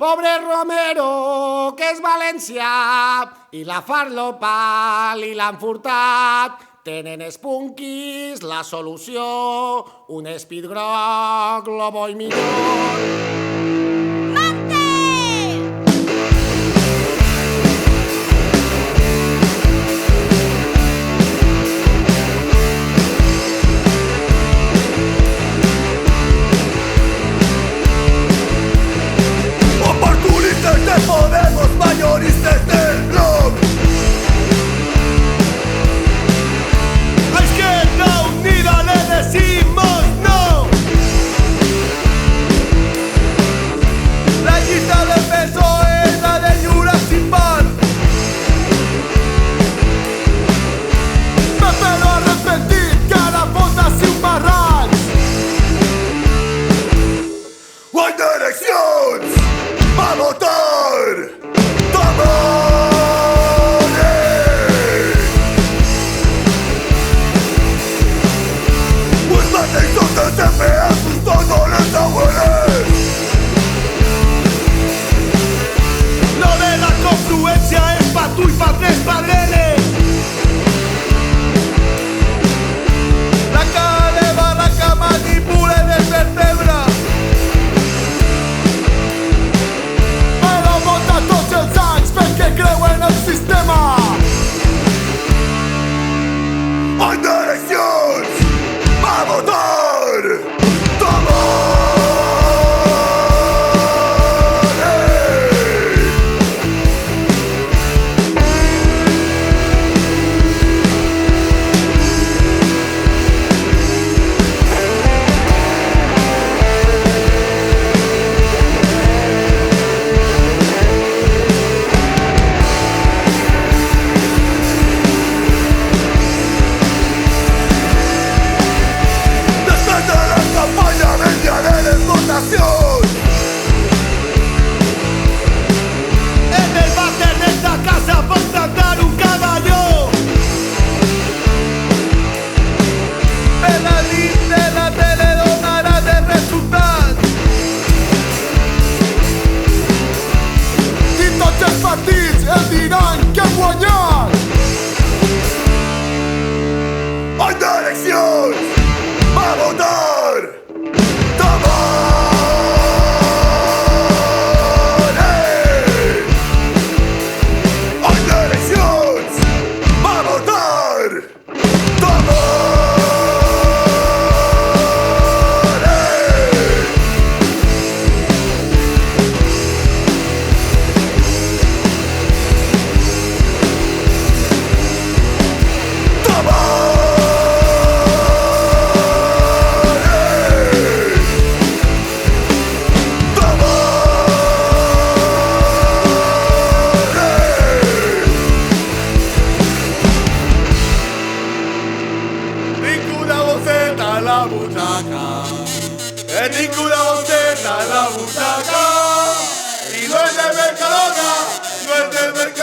Pobre Romero, que és València, i la farlopa li l'han furtat. Tenen els punquis la solució, un speed groc, globo i millor. Podemos, mayoristas del rock. A Izquierda Unida le decimos no. La lista de PSOE es la de Jurassic Park. Me espero arrepentir que ara vota sin barranc. Guanya eleccions! ¡Va a votar! Pues matéis donde se vea sus dolores abuelos. Lo de la confluencia es pa' tú y pa' tres padrenes. La cara de Barraca manipula y desvertebra. Que creo en el sistema. Hay eleccions, va a votar. En el váter de esta casa va a plantar un caballo. En la lista de la tele donará de resultats. I tots els partits el diran que han guanyat. Any d'eleccions, va a votar. Ninguna boceta en la butaca. Y no es del Mercadona, no es del Mercadona.